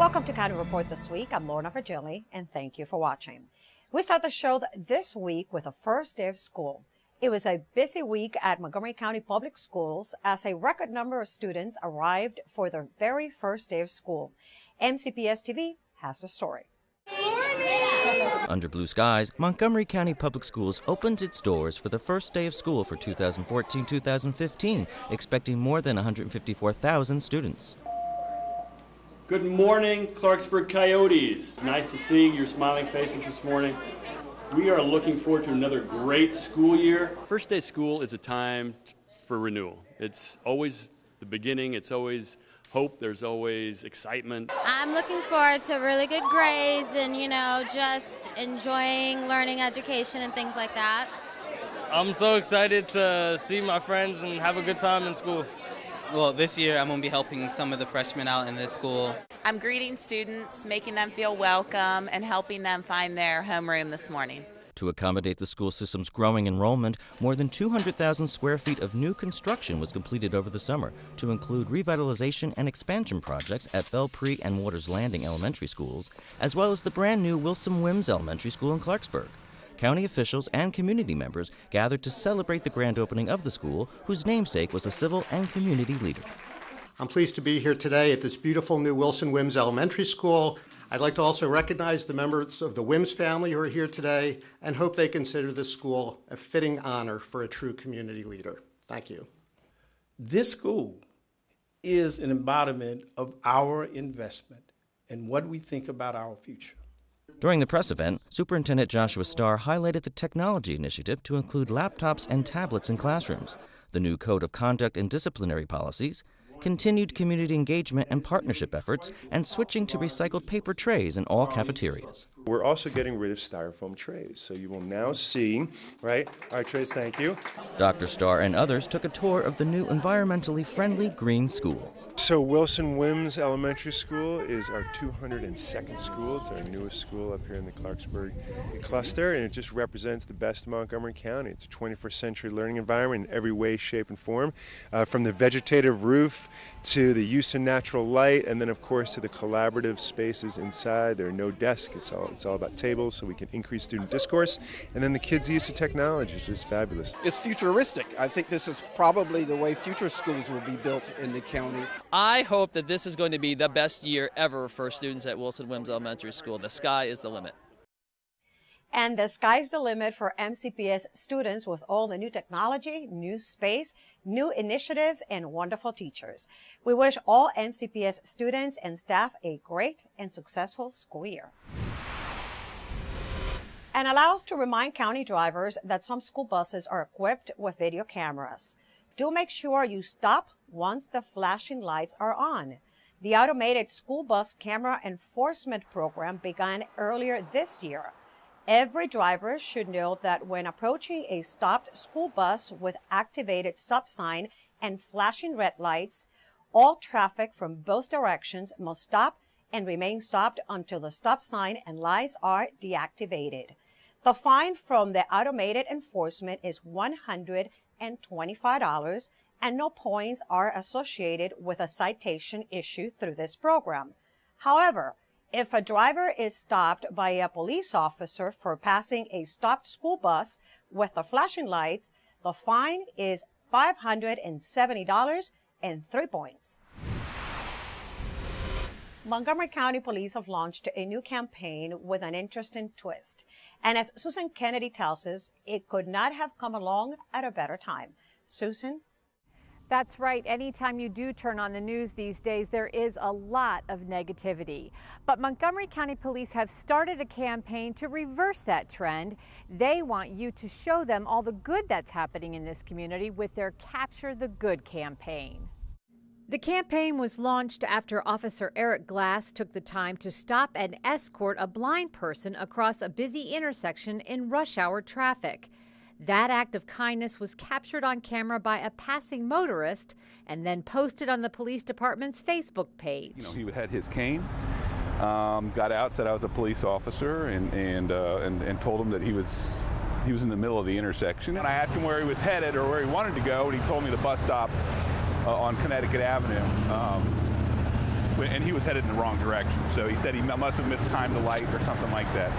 Welcome to County Report This Week. I'm Lorna Virgili, and thank you for watching. We start the show this week with the first day of school. It was a busy week at Montgomery County Public Schools as a record number of students arrived for their very first day of school. MCPS TV has the story. Under blue skies, Montgomery County Public Schools opened its doors for the first day of school for 2014-2015, expecting more than 154,000 students. Good morning, Clarksburg Coyotes. It's nice to see your smiling faces this morning. We are looking forward to another great school year. First day of school is a time for renewal. It's always the beginning, it's always hope, there's always excitement. I'm looking forward to really good grades and, just enjoying learning education and things like that. I'm so excited to see my friends and have a good time in school. Well, this year I'm going to be helping some of the freshmen out in this school. I'm greeting students, making them feel welcome, and helping them find their homeroom this morning. To accommodate the school system's growing enrollment, more than 200,000 square feet of new construction was completed over the summer to include revitalization and expansion projects at Belle Pre and Waters Landing elementary schools, as well as the brand new Wilson Wims Elementary School in Clarksburg. County officials and community members gathered to celebrate the grand opening of the school, whose namesake was a civil and community leader. I'm pleased to be here today at this beautiful new Wilson Wims Elementary School. I'd like to also recognize the members of the Wims family who are here today and hope they consider this school a fitting honor for a true community leader. Thank you. This school is an embodiment of our investment and what we think about our future. During the press event, Superintendent Joshua Starr highlighted the technology initiative to include laptops and tablets in classrooms, the new code of conduct and disciplinary policies, continued community engagement and partnership efforts, and switching to recycled paper trays in all cafeterias. We're also getting rid of styrofoam trays, so you will now see, right, our trays, thank you. Dr. Starr and others took a tour of the new environmentally friendly green school. So Wilson Wims Elementary School is our 202nd school. It's our newest school up here in the Clarksburg cluster, and it just represents the best of Montgomery County. It's a 21st century learning environment in every way, shape, and form, from the vegetative roof to the use of natural light, and then of course to the collaborative spaces inside. There are no desks, it's all about tables, so we can increase student discourse, and then the kids' use of technology is just fabulous. It's futuristic. I think this is probably the way future schools will be built in the county. I hope that this is going to be the best year ever for students at Wilson Wims Elementary School. The sky is the limit. And the sky's the limit for MCPS students with all the new technology, new space, new initiatives, and wonderful teachers. We wish all MCPS students and staff a great and successful school year. And allow us to remind county drivers that some school buses are equipped with video cameras. Do make sure you stop once the flashing lights are on. The automated school bus camera enforcement program began earlier this year. Every driver should know that when approaching a stopped school bus with activated stop sign and flashing red lights, all traffic from both directions must stop and remain stopped until the stop sign and lights are deactivated. The fine from the automated enforcement is $125, and no points are associated with a citation issued through this program. However, if a driver is stopped by a police officer for passing a stopped school bus with the flashing lights, the fine is $570 and 3 points. Montgomery County Police have launched a new campaign with an interesting twist. And as Susan Kennedy tells us, it could not have come along at a better time. Susan? That's right. Anytime you do turn on the news these days, there is a lot of negativity. But Montgomery County Police have started a campaign to reverse that trend. They want you to show them all the good that's happening in this community with their Capture the Good campaign. The campaign was launched after Officer Eric Glass took the time to stop and escort a blind person across a busy intersection in rush hour traffic. That act of kindness was captured on camera by a passing motorist and then posted on the police department's Facebook page. He had his cane, got out, said I was a police officer, and told him that he was in the middle of the intersection. And I asked him where he was headed or where he wanted to go, and he told me the bus stop on Connecticut Avenue. and he was headed in the wrong direction. So he said he must have mistimed the light or something like that.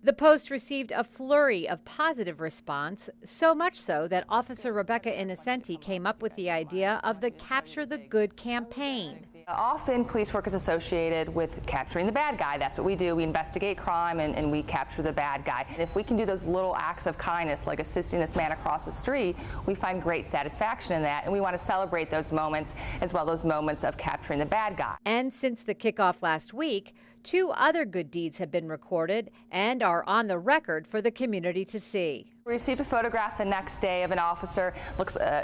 The post received a flurry of positive response, so much so that Officer Rebecca Innocenti came up with the idea of the Capture the Good campaign. Often police work is associated with capturing the bad guy. That's what we do. We investigate crime and we capture the bad guy. And if we can do those little acts of kindness, like assisting this man across the street, we find great satisfaction in that. And we want to celebrate those moments as well, those moments of capturing the bad guy. And since the kickoff last week, 2 other good deeds have been recorded and are on the record for the community to see. We received a photograph the next day of an officer.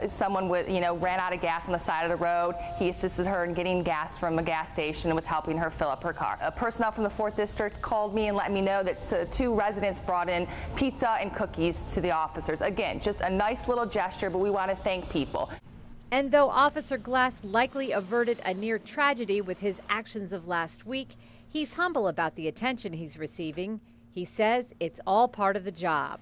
Someone ran out of gas on the side of the road. He assisted her in getting gas from a gas station and was helping her fill up her car. A personnel from the 4th District called me and let me know that 2 residents brought in pizza and cookies to the officers. Again, just a nice little gesture, but we want to thank people. And though Officer Glass likely averted a near tragedy with his actions of last week, he's humble about the attention he's receiving. He says it's all part of the job.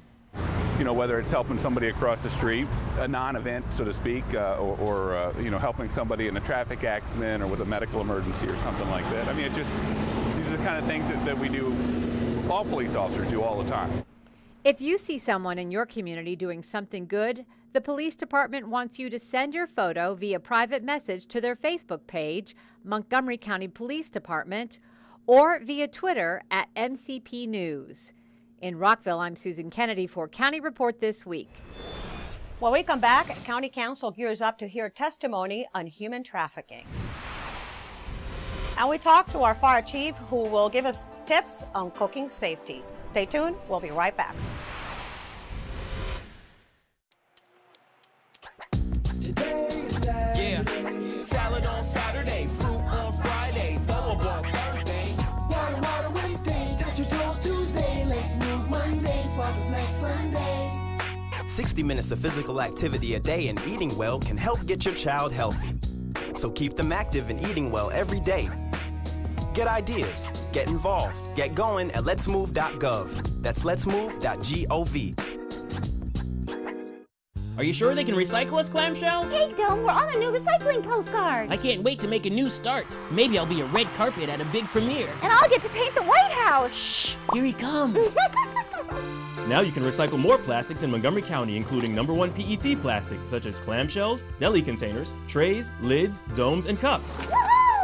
You know, whether it's helping somebody across the street, a non-event, so to speak, or helping somebody in a traffic accident or with a medical emergency or something like that. I mean, these are the kind of things that we do, all police officers do all the time. If you see someone in your community doing something good, the police department wants you to send your photo via private message to their Facebook page, Montgomery County Police Department, or via Twitter at MCP News. In Rockville, I'm Susan Kennedy for County Report This Week. When we come back, County Council gears up to hear testimony on human trafficking. And we talk to our fire chief, who will give us tips on cooking safety. Stay tuned. We'll be right back. Yeah, salad on Saturday, fruit on Friday, bubble on Thursday, water Wednesday, touch your toes Tuesday, let's move Monday, sparkles next Sunday. 60 minutes of physical activity a day and eating well can help get your child healthy. So keep them active and eating well every day. Get ideas, get involved, get going at letsmove.gov. That's letsmove.gov. Are you sure they can recycle us, Clamshell? Hey, Dome, we're on a new recycling postcard. I can't wait to make a new start. Maybe I'll be a red carpet at a big premiere. And I'll get to paint the White House. Shh, here he comes. Now you can recycle more plastics in Montgomery County, including #1 PET plastics, such as clamshells, deli containers, trays, lids, domes, and cups.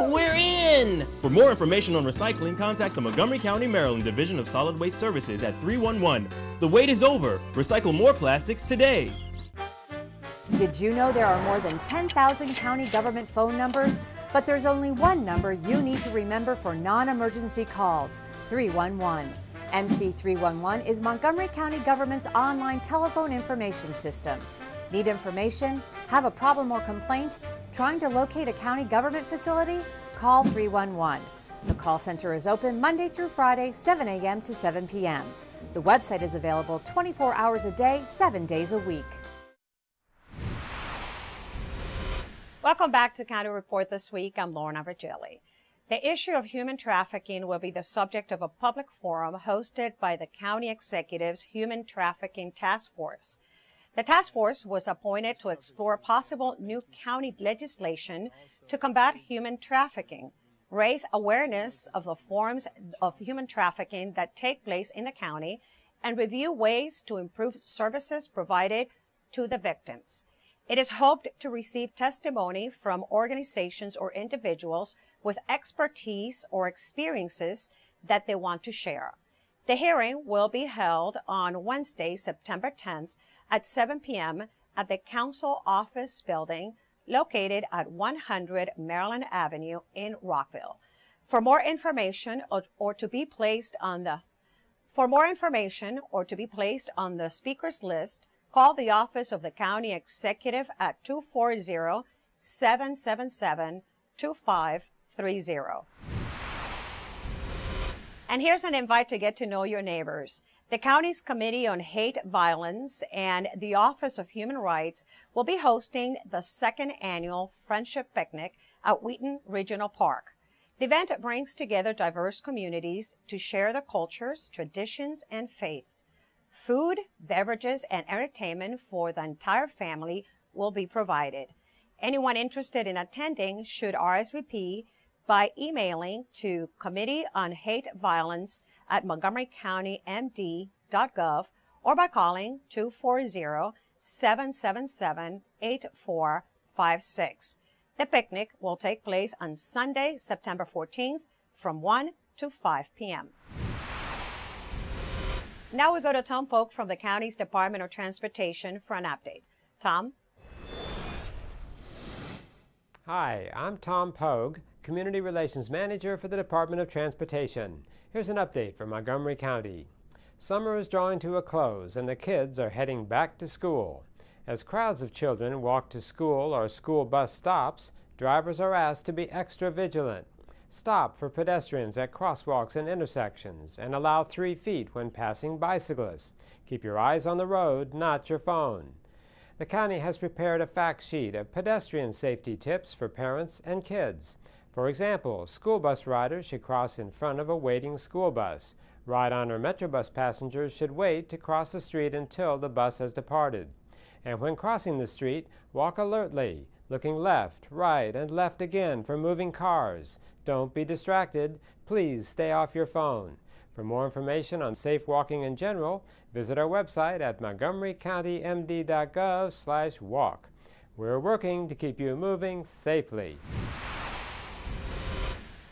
We're in! For more information on recycling, contact the Montgomery County, Maryland Division of Solid Waste Services at 311. The wait is over. Recycle more plastics today. Did you know there are more than 10,000 county government phone numbers? But there's only one number you need to remember for non-emergency calls, 311. MC 311 is Montgomery County government's online telephone information system. Need information? Have a problem or complaint? Trying to locate a county government facility? Call 311. The call center is open Monday through Friday, 7 a.m. to 7 p.m. The website is available 24 hours a day, 7 days a week. Welcome back to County Report This Week. I'm Lorna Virgili. The issue of human trafficking will be the subject of a public forum hosted by the County Executive's Human Trafficking Task Force. The task force was appointed to explore possible new county legislation to combat human trafficking, raise awareness of the forms of human trafficking that take place in the county, and review ways to improve services provided to the victims. It is hoped to receive testimony from organizations or individuals with expertise or experiences that they want to share. The hearing will be held on Wednesday, September 10th at 7 p.m. at the Council Office Building located at 100 Maryland Avenue in Rockville. For more information or to be placed on the speakers list, call the office of the County Executive at 240-777-2530. And here's an invite to get to know your neighbors. The county's Committee on Hate Violence and the Office of Human Rights will be hosting the second annual Friendship Picnic at Wheaton Regional Park. The event brings together diverse communities to share their cultures, traditions, and faiths. Food, beverages, and entertainment for the entire family will be provided. Anyone interested in attending should RSVP by emailing to committeeonhateviolence@montgomerycountymd.gov or by calling 240-777-8456. The picnic will take place on Sunday, September 14th from 1 to 5 p.m. Now we go to Tom Polk from the county's Department of Transportation for an update. Tom? Hi, I'm Tom Pogue, Community Relations Manager for the Department of Transportation. Here's an update from Montgomery County. Summer is drawing to a close and the kids are heading back to school. As crowds of children walk to school or school bus stops, drivers are asked to be extra vigilant. Stop for pedestrians at crosswalks and intersections and allow 3 feet when passing bicyclists. Keep your eyes on the road, not your phone. The county has prepared a fact sheet of pedestrian safety tips for parents and kids. For example, school bus riders should cross in front of a waiting school bus. Ride-on or Metrobus passengers should wait to cross the street until the bus has departed. And when crossing the street, walk alertly, looking left, right, and left again for moving cars. Don't be distracted. Please stay off your phone. For more information on safe walking in general, visit our website at montgomerycountymd.gov/walk. We're working to keep you moving safely.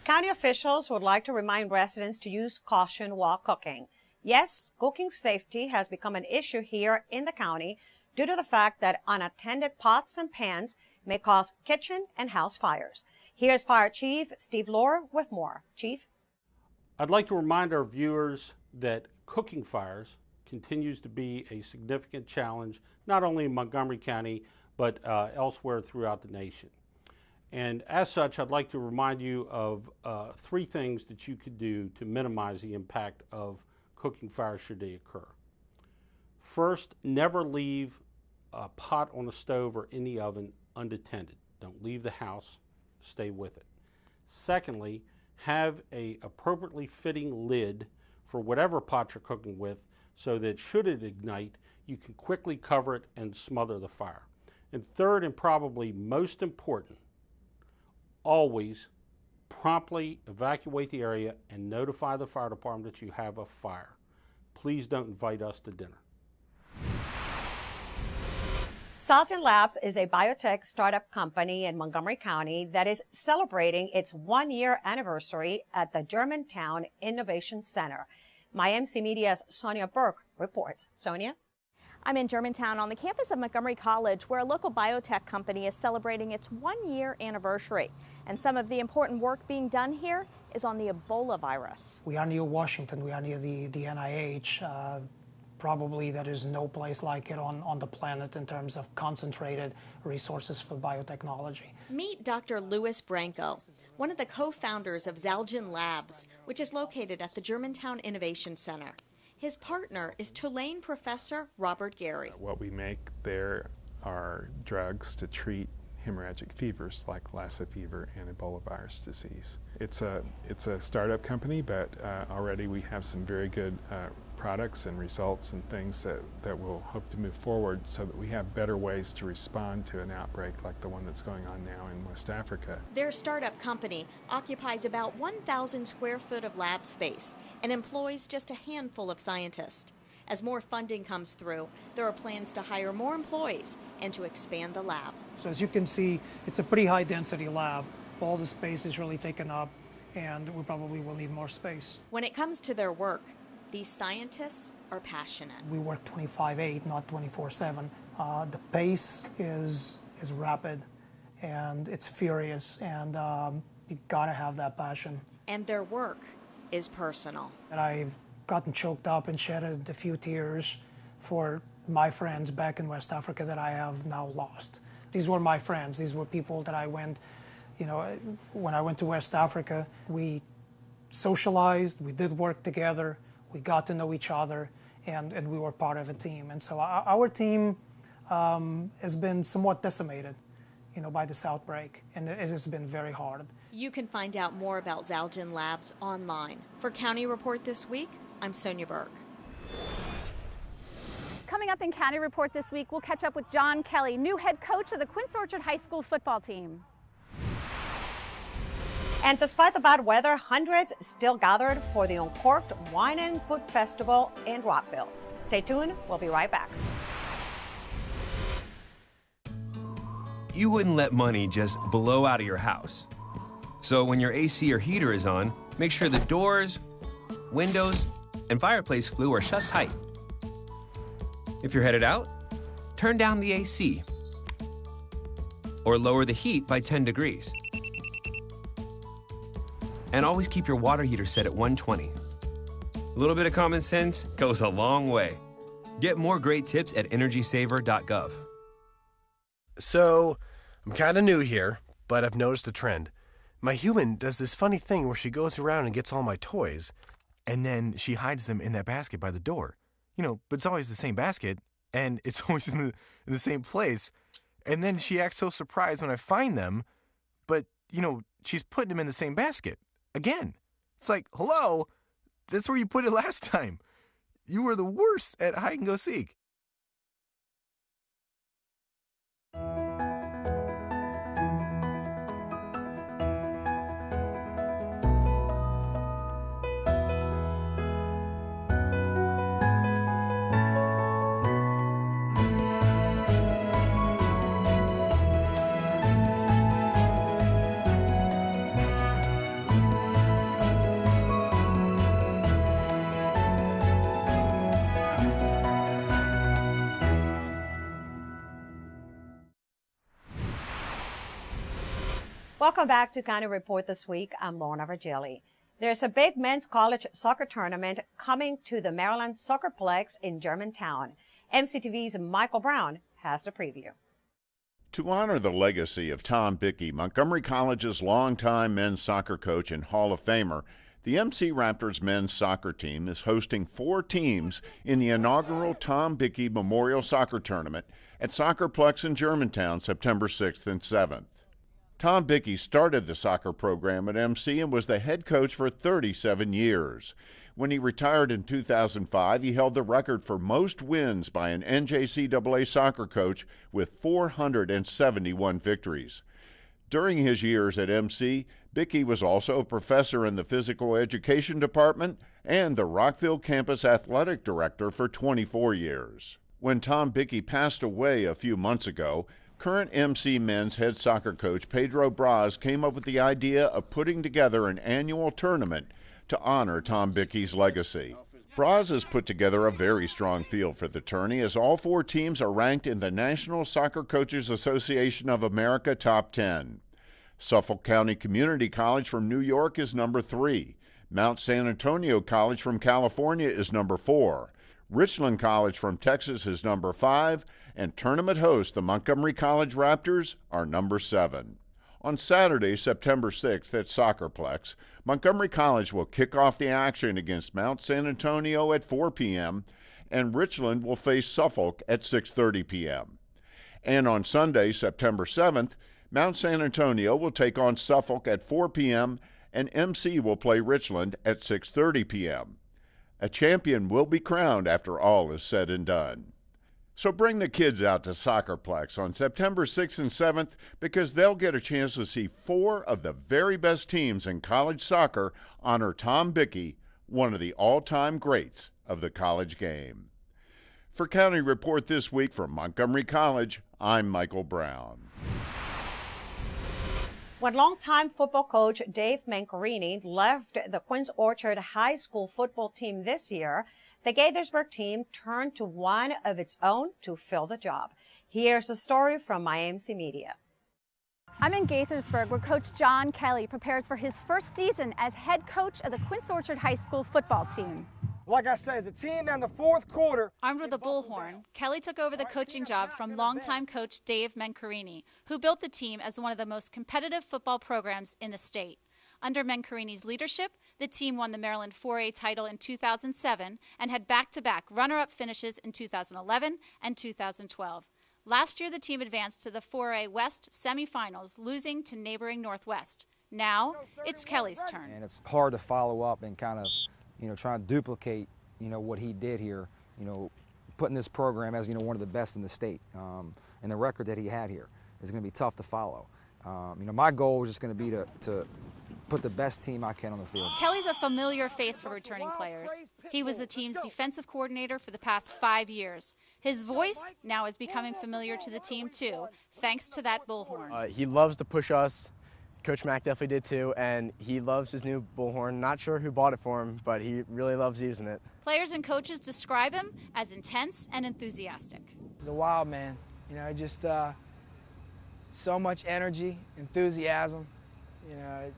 County officials would like to remind residents to use caution while cooking. Yes, cooking safety has become an issue here in the county due to the fact that unattended pots and pans may cause kitchen and house fires. Here's Fire Chief Steve Lohr with more. Chief? I'd like to remind our viewers that cooking fires continues to be a significant challenge, not only in Montgomery County, but elsewhere throughout the nation. And as such, I'd like to remind you of 3 things that you could do to minimize the impact of cooking fires should they occur. First, never leave a pot on the stove or in the oven unattended. Don't leave the house, stay with it. Secondly, have a appropriately fitting lid for whatever pot you're cooking with so that should it ignite, you can quickly cover it and smother the fire. And third, and probably most important, always promptly evacuate the area and notify the fire department that you have a fire. Please don't invite us to dinner. Zalgen Labs is a biotech startup company in Montgomery County that is celebrating its 1-year anniversary at the Germantown Innovation Center. My MC Media's Sonia Burke reports. Sonia? I'm in Germantown on the campus of Montgomery College, where a local biotech company is celebrating its 1-year anniversary. And some of the important work being done here is on the Ebola virus. We are near Washington. We are near the NIH. Probably there is no place like it on the planet in terms of concentrated resources for biotechnology. Meet Dr. Louis Branco, one of the co-founders of Zalgen Labs, which is located at the Germantown Innovation Center. His partner is Tulane professor Robert Gary. What we make there are drugs to treat hemorrhagic fevers like Lassa fever and Ebola virus disease. It's a startup company, but already we have some very good products and results and things that will hope to move forward so that we have better ways to respond to an outbreak like the one that's going on now in West Africa. Their startup company occupies about 1,000 square foot of lab space and employs just a handful of scientists. As more funding comes through, there are plans to hire more employees and to expand the lab. So as you can see, it's a pretty high density lab. All the space is really taken up, and we probably will need more space. When it comes to their work, these scientists are passionate. We work 25/8, not 24/7. The pace is rapid, and it's furious, and you gotta have that passion. And their work is personal. And I've gotten choked up and shedded a few tears for my friends back in West Africa that I have now lost. These were my friends. These were people that I went, when I went to West Africa, we socialized, we did work together, we got to know each other, and we were part of a team. And so our team has been somewhat decimated, by this outbreak, and it has been very hard. You can find out more about Zalgen Labs online. For County Report This Week, I'm Sonia Burke. Coming up in County Report this week, we'll catch up with John Kelly, new head coach of the Quince Orchard High School football team. And despite the bad weather, hundreds still gathered for the Uncorked Wine and Food Festival in Rockville. Stay tuned, we'll be right back. You wouldn't let money just blow out of your house. So when your AC or heater is on, make sure the doors, windows, and fireplace flue are shut tight. If you're headed out, turn down the AC or lower the heat by 10 degrees. And always keep your water heater set at 120. A little bit of common sense goes a long way. Get more great tips at energysaver.gov. So, I'm kind of new here, but I've noticed a trend. My human does this funny thing where she goes around and gets all my toys, and then she hides them in that basket by the door. But it's always the same basket, and it's always in the same place. And then she acts so surprised when I find them, but, she's putting them in the same basket. Again. It's like, hello, that's where you put it last time. You were the worst at hide and go seek. Welcome back to County Report this week. I'm Lorna Virgili. There's a big men's college soccer tournament coming to the Maryland Soccerplex in Germantown. MCTV's Michael Brown has the preview. To honor the legacy of Tom Bickey, Montgomery College's longtime men's soccer coach and Hall of Famer, the MC Raptors men's soccer team is hosting 4 teams in the inaugural Tom Bickey Memorial Soccer Tournament at Soccerplex in Germantown, September 6th and 7th. Tom Bickey started the soccer program at MC and was the head coach for 37 years. When he retired in 2005, he held the record for most wins by an NJCAA soccer coach with 471 victories. During his years at MC, Bickey was also a professor in the physical education department and the Rockville campus athletic director for 24 years. When Tom Bickey passed away a few months ago, current MC men's head soccer coach Pedro Braz came up with the idea of putting together an annual tournament to honor Tom Bickey's legacy. Braz has put together a very strong field for the tourney, as all 4 teams are ranked in the National Soccer Coaches Association of America Top 10. Suffolk County Community College from New York is number 3. Mount San Antonio College from California is number 4. Richland College from Texas is number 5, and tournament host, the Montgomery College Raptors, are number 7. On Saturday, September 6th at Soccerplex, Montgomery College will kick off the action against Mount San Antonio at 4 p.m., and Richland will face Suffolk at 6:30 p.m. And on Sunday, September 7th, Mount San Antonio will take on Suffolk at 4 p.m., and MC will play Richland at 6:30 p.m. A champion will be crowned after all is said and done. So bring the kids out to Soccerplex on September 6th and 7th because they'll get a chance to see 4 of the very best teams in college soccer honor Tom Bickey, one of the all-time greats of the college game. For County Report this week from Montgomery College, I'm Michael Brown. When longtime football coach Dave Mancarini left the Quince Orchard High School football team this year, the Gaithersburg team turned to one of its own to fill the job. Here's a story from IMC Media. I'm in Gaithersburg, where Coach John Kelly prepares for his first season as head coach of the Quince Orchard High School football team. Like I said, it's a team in the fourth quarter. Armed with a bullhorn, Kelly took over the coaching job from longtime coach Dave Mancarini, who built the team as one of the most competitive football programs in the state. Under Mancarini's leadership, the team won the Maryland 4A title in 2007 and had back-to-back runner-up finishes in 2011 and 2012. Last year, the team advanced to the 4A West semifinals, losing to neighboring Northwest. Now, it's Kelly's turn. And it's hard to follow up and kind of, trying to duplicate, what he did here, putting this program as, one of the best in the state. And the record that he had here is going to be tough to follow. My goal is just going to be to put the best team I can on the field. Kelly's a familiar face for returning players. He was the team's defensive coordinator for the past 5 years. His voice now is becoming familiar to the team too, thanks to that bullhorn. He loves to push us. Coach Mack definitely did too, and he loves his new bullhorn. Not sure who bought it for him, but he really loves using it. Players and coaches describe him as intense and enthusiastic. He's a wild man, you know, just so much energy, enthusiasm. You know,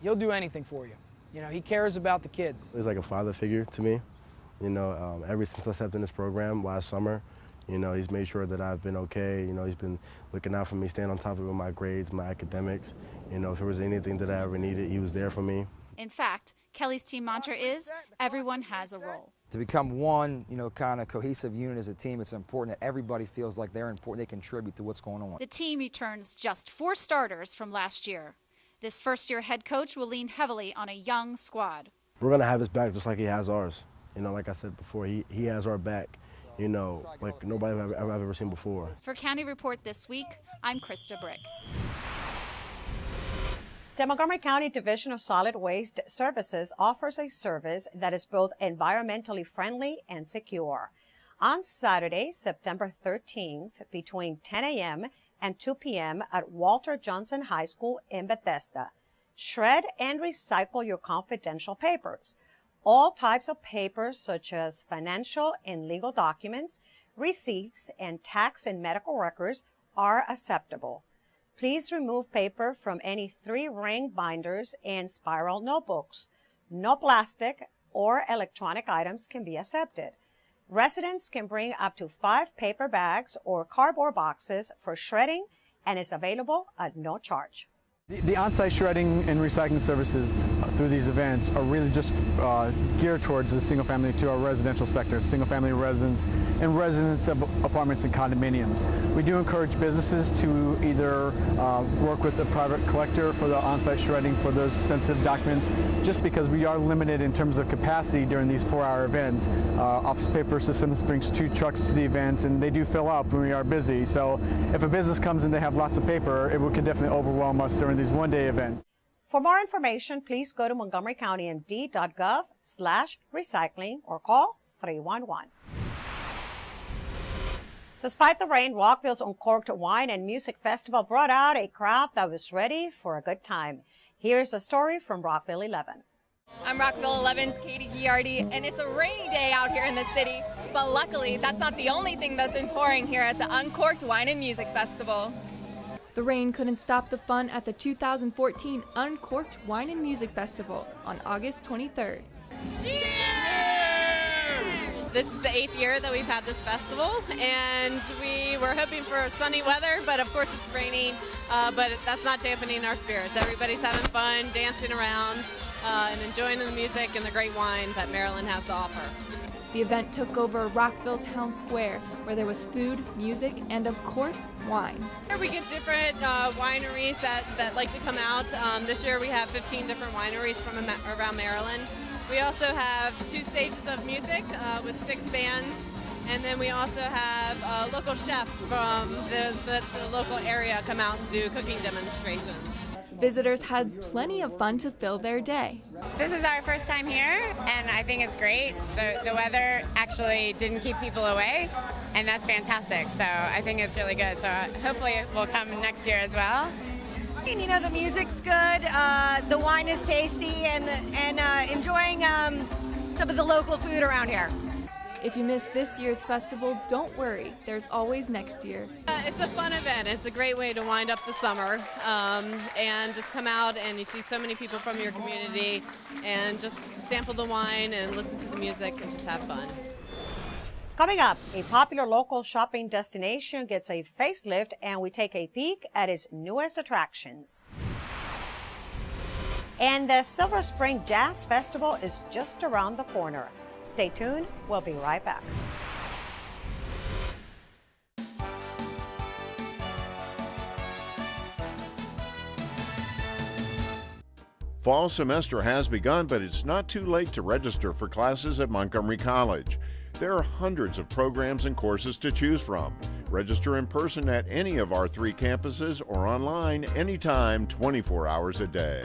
he'll do anything for you. You know, he cares about the kids. He's like a father figure to me. You know, ever since I stepped in this program last summer, you know, he's made sure that I've been okay. You know, he's been looking out for me, staying on top of my grades, my academics. You know, if there was anything that I ever needed, he was there for me. In fact, Kelly's team mantra is, everyone has a role. To become one, you know, kind of cohesive unit as a team, it's important that everybody feels like they're important, they contribute to what's going on. The team returns just 4 starters from last year. This first-year head coach will lean heavily on a young squad. We're going to have his back just like he has ours. You know, like I said before, he has our back, you know, like nobody I've ever seen before. For County Report this week, I'm Krista Brick. The Montgomery County Division of Solid Waste Services offers a service that is both environmentally friendly and secure. On Saturday, September 13th, between 10 a.m. and 2 p.m. at Walter Johnson High School in Bethesda, shred and recycle your confidential papers. All types of papers such as financial and legal documents, receipts, and tax and medical records are acceptable. Please remove paper from any 3-ring binders and spiral notebooks. No plastic or electronic items can be accepted. Residents can bring up to 5 paper bags or cardboard boxes for shredding and is available at no charge. The on-site shredding and recycling services through these events are really just geared towards the single-family to our residential sector, single-family residents and residents of apartments and condominiums. We do encourage businesses to either work with a private collector for the on-site shredding for those sensitive documents, just because we are limited in terms of capacity during these 4-hour events. Office Paper Systems brings 2 trucks to the events, and they do fill up when we are busy. So if a business comes and they have lots of paper, it could definitely overwhelm us during these one-day events. For more information, please go to montgomerycountymd.gov/recycling or call 311. Despite the rain, Rockville's Uncorked Wine and Music Festival brought out a crowd that was ready for a good time. Here's a story from Rockville 11. I'm Rockville 11's Katie Giardi, and it's a rainy day out here in the city, but luckily that's not the only thing that's been pouring here at the Uncorked Wine and Music Festival. The rain couldn't stop the fun at the 2014 Uncorked Wine and Music Festival on August 23rd. Cheers! This is the 8th year that we've had this festival, and we were hoping for sunny weather, but of course it's raining, but that's not dampening our spirits. Everybody's having fun, dancing around, and enjoying the music and the great wine that Maryland has to offer. The event took over Rockville Town Square, where there was food, music, and of course, wine. We get different wineries that like to come out. This year we have 15 different wineries from around Maryland. We also have 2 stages of music with 6 bands, and then we also have local chefs from the local area come out and do cooking demonstrations. Visitors had plenty of fun to fill their day. This is our first time here, and I think it's great. The weather actually didn't keep people away, and that's fantastic. So I think it's really good. So hopefully it will come next year as well. You know, the music's good, the wine is tasty, and enjoying some of the local food around here. If you missed this year's festival, don't worry, there's always next year. It's a fun event. It's a great way to wind up the summer and just come out and you see so many people from your community and just sample the wine and listen to the music and just have fun. Coming up, a popular local shopping destination gets a facelift and we take a peek at its newest attractions. And the Silver Spring Jazz Festival is just around the corner. Stay tuned, we'll be right back. Fall semester has begun, but it's not too late to register for classes at Montgomery College. There are hundreds of programs and courses to choose from. Register in person at any of our 3 campuses or online anytime, 24 hours a day.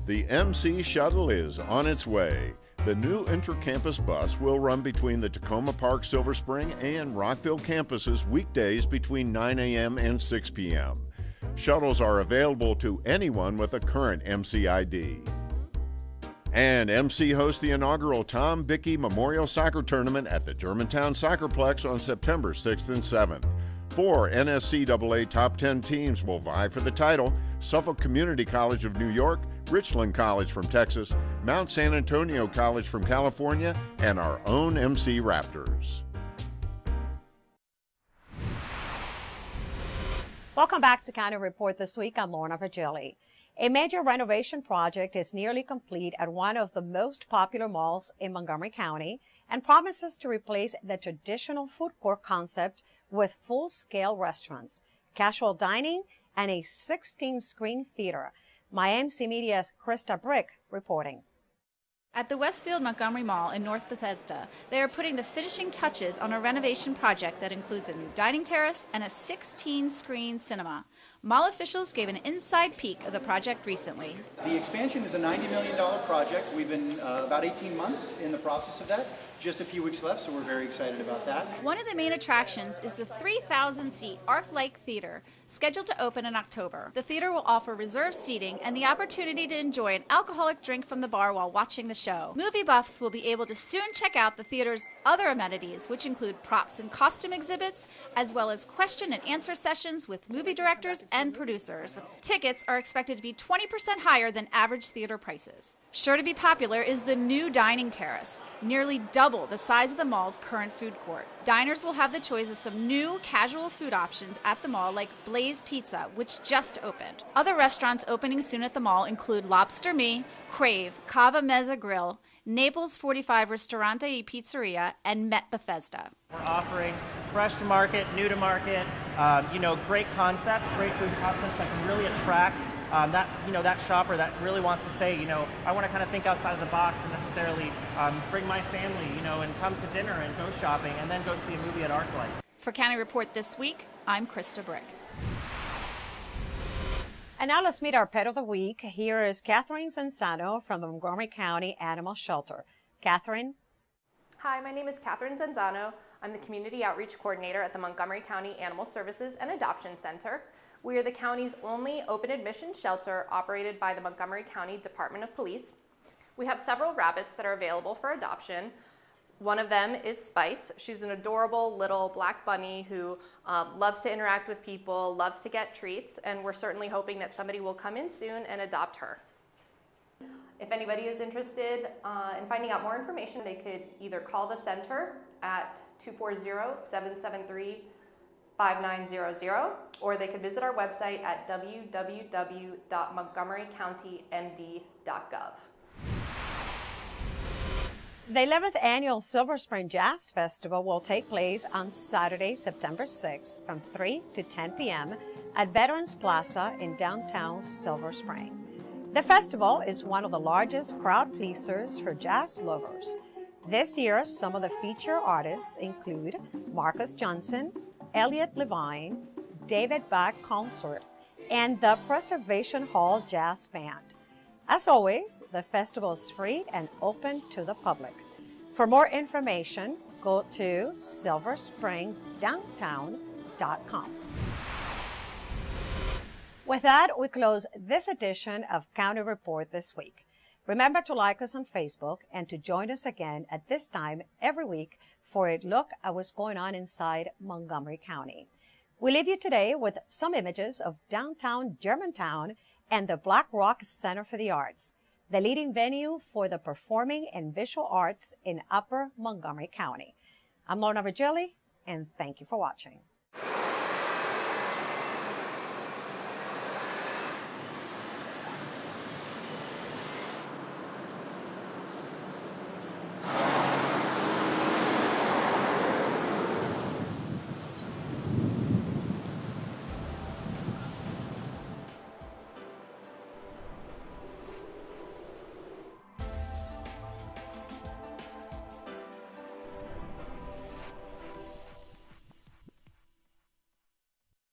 The MC Shuttle is on its way. The new inter-campus bus will run between the Tacoma Park, Silver Spring, and Rockville campuses weekdays between 9 a.m. and 6 p.m. Shuttles are available to anyone with a current MC ID. And MC hosts the inaugural Tom Bickey Memorial Soccer Tournament at the Germantown Soccerplex on September 6th and 7th. 4 NSCAA Top 10 teams will vie for the title: Suffolk Community College of New York, Richland College from Texas, Mount San Antonio College from California, and our own MC Raptors. Welcome back to County Report This Week. I'm Lorna Virgili. A major renovation project is nearly complete at one of the most popular malls in Montgomery County and promises to replace the traditional food court concept with full-scale restaurants, casual dining, and a 16-screen theater. My MC Media's Krista Brick reporting. At the Westfield Montgomery Mall in North Bethesda, they are putting the finishing touches on a renovation project that includes a new dining terrace and a 16-screen cinema. Mall officials gave an inside peek of the project recently. The expansion is a $90 million project. We've been about 18 months in the process of that. Just a few weeks left, so we're very excited about that. One of the main attractions is the 3,000-seat ArcLight Theater, scheduled to open in October. The theater will offer reserved seating and the opportunity to enjoy an alcoholic drink from the bar while watching the show. Movie buffs will be able to soon check out the theater's other amenities, which include props and costume exhibits, as well as question and answer sessions with movie directors and producers. Tickets are expected to be 20% higher than average theater prices. Sure to be popular is the new dining terrace, nearly double the size of the mall's current food court. Diners will have the choice of some new casual food options at the mall, like Blaze Pizza, which just opened. Other restaurants opening soon at the mall include Lobster Me, Crave, Cava Mezza Grill, Naples 45 Ristorante y Pizzeria, and Met Bethesda. We're offering fresh to market, new to market, great concepts, great food concepts that can really attract that shopper that really wants to say, I want to kind of think outside of the box and necessarily bring my family, and come to dinner and go shopping and then go see a movie at ArcLight. For County Report This Week, I'm Krista Brick. And now let's meet our pet of the week. Here is Catherine Zanzano from the Montgomery County Animal Shelter. Catherine? Hi, my name is Catherine Zanzano. I'm the Community Outreach Coordinator at the Montgomery County Animal Services and Adoption Center. We are the county's only open admission shelter operated by the Montgomery County Department of Police. We have several rabbits that are available for adoption. One of them is Spice. She's an adorable little black bunny who loves to interact with people, loves to get treats, and we're certainly hoping that somebody will come in soon and adopt her. If anybody is interested in finding out more information, they could either call the center at 240-773-5900, or they could visit our website at www.montgomerycountymd.gov. The 11th Annual Silver Spring Jazz Festival will take place on Saturday, September 6th from 3 to 10 p.m. at Veterans Plaza in downtown Silver Spring. The festival is one of the largest crowd pleasers for jazz lovers. This year, some of the featured artists include Marcus Johnson, Elliot Levine, David Bach Consort, and the Preservation Hall Jazz Band. As always, the festival is free and open to the public. For more information, go to silverspringdowntown.com. With that, we close this edition of County Report This Week. Remember to like us on Facebook and to join us again at this time every week for a look at what's going on inside Montgomery County. We leave you today with some images of downtown Germantown and the Black Rock Center for the Arts, the leading venue for the performing and visual arts in Upper Montgomery County. I'm Lorna Virgili, and thank you for watching.